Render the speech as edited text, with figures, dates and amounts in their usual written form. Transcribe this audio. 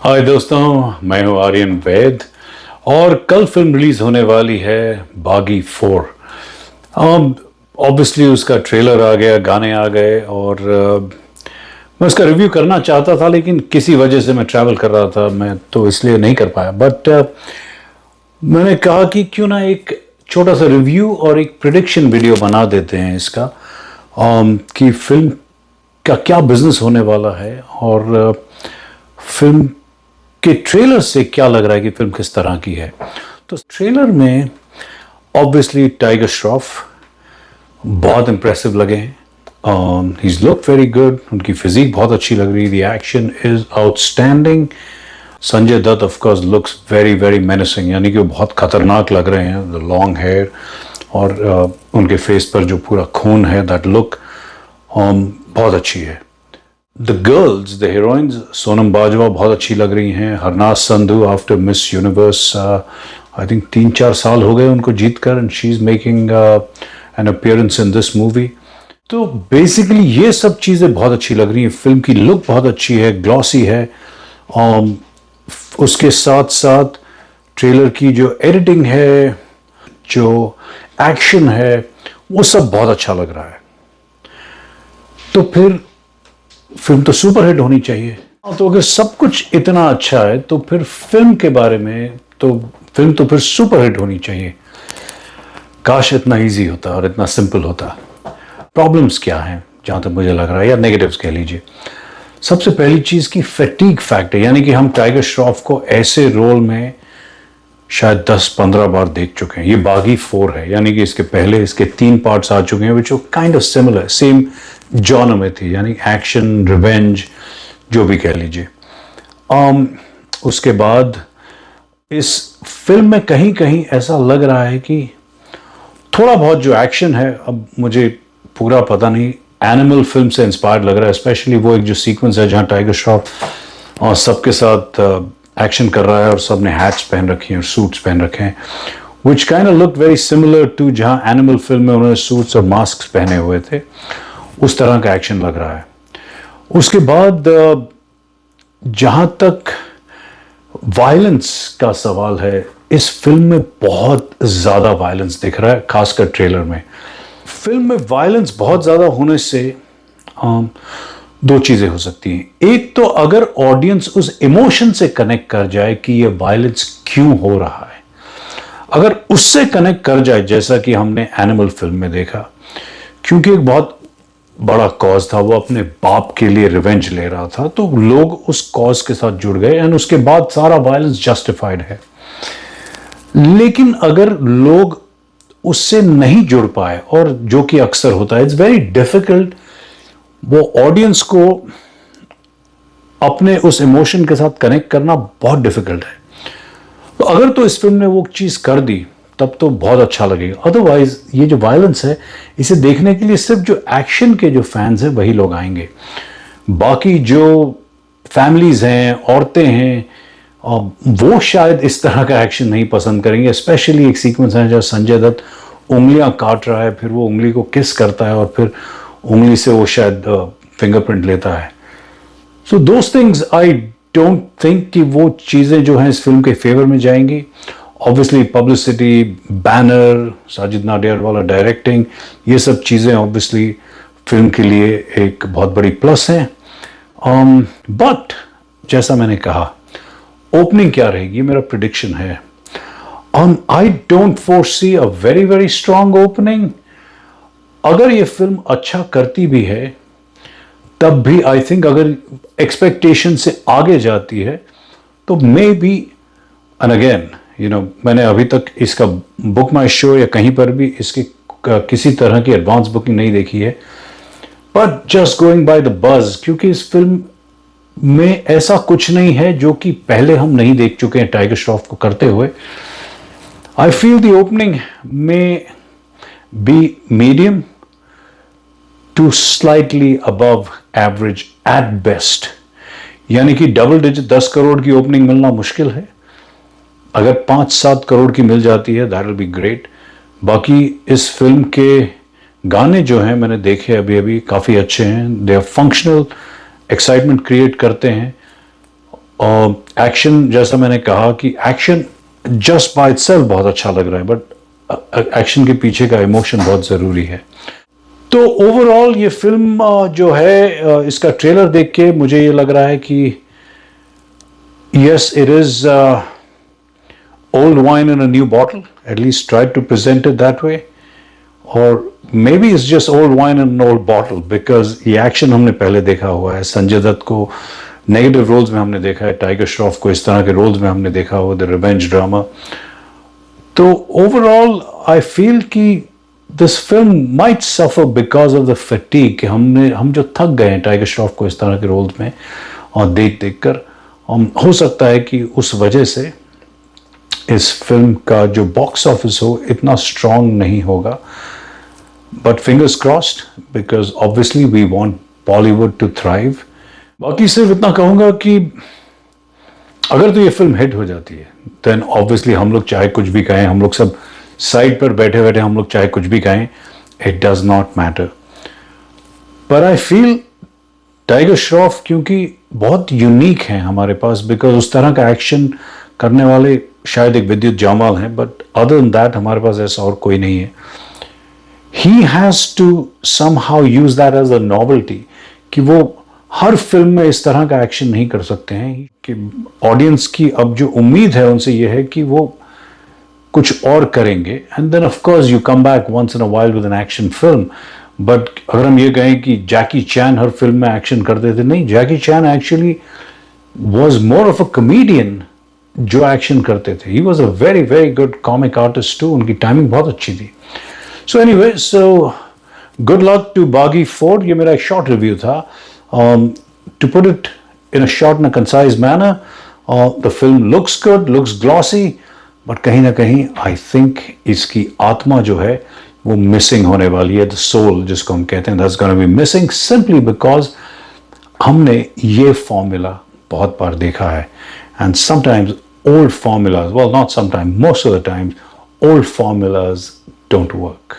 हाय दोस्तों, मैं हूं आर्यन वैद और कल फिल्म रिलीज होने वाली है बागी 4। ऑब्वियसली उसका ट्रेलर आ गया, गाने आ गए और मैं उसका रिव्यू करना चाहता था, लेकिन किसी वजह से मैं ट्रैवल कर रहा था, मैं तो इसलिए नहीं कर पाया। बट मैंने कहा कि क्यों ना एक छोटा सा रिव्यू और एक प्रिडिक्शन वीडियो बना देते हैं इसका, कि फिल्म का क्या बिजनेस होने वाला है और फिल्म के ट्रेलर से क्या लग रहा है कि फिल्म किस तरह की है। तो ट्रेलर में ऑब्वियसली टाइगर श्रॉफ बहुत इंप्रेसिव लगे हैं। ही लुक वेरी गुड, उनकी फिजिक बहुत अच्छी लग रही है, the action is outstanding. Sanjay Dutt of course looks very very menacing, यानी कि वो बहुत खतरनाक लग रहे हैं, द लॉन्ग हेयर और उनके फेस पर जो पूरा खून है, दैट लुक बहुत अच्छी है। The girls, the heroines, Sonam Bajwa बहुत अच्छी लग रही हैं। Harnaaz Sandhu after miss universe, I think 3-4 साल हो गए उनको जीत कर, and she is making an appearance in this movie. तो बेसिकली ये सब चीज़ें बहुत अच्छी लग रही हैं। फिल्म की लुक बहुत अच्छी है, ग्लॉसी है। उसके साथ साथ ट्रेलर की जो एडिटिंग है, जो एक्शन है, वो सब बहुत अच्छा लग रहा है। तो फिर फिल्म तो सुपर हिट होनी चाहिए। तो अगर सब कुछ इतना अच्छा है तो फिर फिल्म के बारे में तो फिल्म तो फिर सुपर हिट होनी चाहिए। काश इतना इजी होता और इतना सिंपल होता। प्रॉब्लम्स क्या हैं जहां तक मुझे लग रहा है, या नेगेटिव्स कह लीजिए। सबसे पहली चीज की फैटीग फैक्टर, यानी कि हम टाइगर श्रॉफ को ऐसे रोल में शायद 10-15 बार देख चुके हैं। ये बागी 4 है, यानी कि इसके पहले इसके 3 पार्ट्स आ चुके हैं, which kind of similar, same genre में थी, यानी एक्शन, रिवेंज, जो भी कह लीजिए। उसके बाद इस फिल्म में कहीं कहीं ऐसा लग रहा है कि थोड़ा बहुत जो एक्शन है, अब मुझे पूरा पता नहीं, एनिमल फिल्म से इंस्पायर्ड लग रहा है। स्पेशली वो एक जो सीक्वेंस है जहां टाइगर श्रॉफ सबके साथ एक्शन कर रहा है और सबने हैट्स पहन रखी हैं और सूट्स पहन रखे हैं, which kind of look very similar to जहां एनिमल फिल्म में उन्होंने सूट्स और मास्क पहने हुए थे। उस तरह का एक्शन लग रहा है। उसके बाद जहां तक वायलेंस का सवाल है, इस फिल्म में बहुत ज्यादा वायलेंस दिख रहा है, खासकर ट्रेलर में। फिल्म में वायलेंस बहुत ज्यादा होने से दो चीजें हो सकती हैं। एक तो अगर ऑडियंस उस इमोशन से कनेक्ट कर जाए कि ये वायलेंस क्यों हो रहा है, अगर उससे कनेक्ट कर जाए, जैसा कि हमने एनिमल फिल्म में देखा, क्योंकि एक बहुत बड़ा कॉज था, वो अपने बाप के लिए रिवेंज ले रहा था, तो लोग उस कॉज के साथ जुड़ गए एंड उसके बाद सारा वायलेंस जस्टिफाइड है। लेकिन अगर लोग उससे नहीं जुड़ पाए, और जो कि अक्सर होता है, इट्स वेरी डिफिकल्ट वो ऑडियंस को अपने उस इमोशन के साथ कनेक्ट करना बहुत डिफिकल्ट है। तो अगर तो इस फिल्म ने वो चीज कर दी तब तो बहुत अच्छा लगेगा। अदरवाइज ये जो वायलेंस है, इसे देखने के लिए सिर्फ जो एक्शन के जो फैंस हैं वही लोग आएंगे। बाकी जो फैमिलीज हैं, औरतें हैं, वो शायद इस तरह का एक्शन नहीं पसंद करेंगे। स्पेशली एक सीक्वेंस है जहाँ संजय दत्त उंगलियां काट रहा है, फिर वो उंगली को किस करता है और फिर उंगली से वो शायद फिंगरप्रिंट लेता है। So those things I don't think कि वो चीजें जो हैं इस फिल्म के फेवर में जाएंगी। Obviously publicity, banner, Sajid Nadiad वाला डायरेक्टिंग, ये सब चीज़ें ऑब्वियसली फिल्म के लिए एक बहुत बड़ी प्लस हैं। बट जैसा मैंने कहा, ओपनिंग क्या रहेगी मेरा प्रिडिक्शन है, I don't foresee a very very strong opening. अगर ये फिल्म अच्छा करती भी है तब भी आई थिंक अगर एक्सपेक्टेशन से आगे जाती है तो मे बी, एंड अगेन मैंने अभी तक इसका बुक माई शो या कहीं पर भी इसकी किसी तरह की एडवांस बुकिंग नहीं देखी है, but just going by the बज, क्योंकि इस फिल्म में ऐसा कुछ नहीं है जो कि पहले हम नहीं देख चुके हैं टाइगर श्रॉफ को करते हुए। आई फील द ओपनिंग में be medium to slightly above average at best, यानी कि डबल डिजिट 10 करोड़ की ओपनिंग मिलना मुश्किल है। अगर 5-7 करोड़ की मिल जाती है दैट विल बी ग्रेट। बाकी इस फिल्म के गाने जो हैं मैंने देखे अभी काफ़ी अच्छे हैं, they are functional, excitement create करते हैं। और एक्शन, जैसा मैंने कहा कि एक्शन जस्ट बाय इटसेल्फ बहुत अच्छा लग रहा है, बट एक्शन के पीछे का इमोशन बहुत ज़रूरी है। तो ओवरऑल ये फिल्म जो है, इसका ट्रेलर देख के मुझे ये लग रहा है कि yes, it is old wine in a new bottle, at least try to present it that way. Or maybe it's just old wine in an old bottle, because ये एक्शन हमने पहले देखा हुआ है। संजय दत्त को नेगेटिव रोल्स में हमने देखा है, टाइगर श्रॉफ को इस तरह के रोल्स में हमने देखा हुआ, द रिवेंज ड्रामा। तो ओवरऑल आई फील कि this film might suffer because of the fatigue, कि हम जो थक गए हैं टाइगर श्रॉफ को इस तरह के रोल्स में और देख देख कर, हो सकता है कि उस वजह से इस फिल्म का जो बॉक्स ऑफिस हो इतना स्ट्रांग नहीं होगा। But fingers crossed, because obviously we want Bollywood to thrive. बाकी सिर्फ इतना कहूँगा कि अगर तो ये फिल्म हिट हो जाती है, देन ऑब्वियसली हम लोग चाहे कुछ भी कहें, हम लोग सब साइड पर बैठे बैठे हम लोग चाहे कुछ भी कहें, इट डज नॉट मैटर। पर आई फील टाइगर श्रॉफ क्योंकि बहुत यूनिक है हमारे पास, बिकॉज उस तरह का एक्शन करने वाले शायद एक विद्युत जामाल हैं, बट अदर देन दैट हमारे पास ऐसा और कोई नहीं है। He has to somehow use that as a novelty, कि वो हर फिल्म में इस तरह का एक्शन नहीं कर सकते हैं। कि ऑडियंस की अब जो उम्मीद है उनसे ये है कि वो कुछ और करेंगे, and then of course you come back once in a while with an action film. But अगर हम ये कहें कि जैकी चैन हर फिल्म में एक्शन करते थे, नहीं, Jackie Chan actually was more of a comedian जो एक्शन करते थे। He was a very very good comic artist too, उनकी टाइमिंग बहुत अच्छी थी। So anyway, so good luck to Baaghi 4। ये मेरा एक शॉर्ट रिव्यू था। To put it in a short and concise manner, the film looks good, looks glossy, but कहीं ना कहीं आई थिंक इसकी आत्मा जो है वो मिसिंग होने वाली है। द सोल जिसको हम कहते हैं, that's gonna be missing, simply because हमने ये फॉर्मूला बहुत बार देखा है। And sometimes old formulas, well, not sometimes, most of the times, old formulas don't work.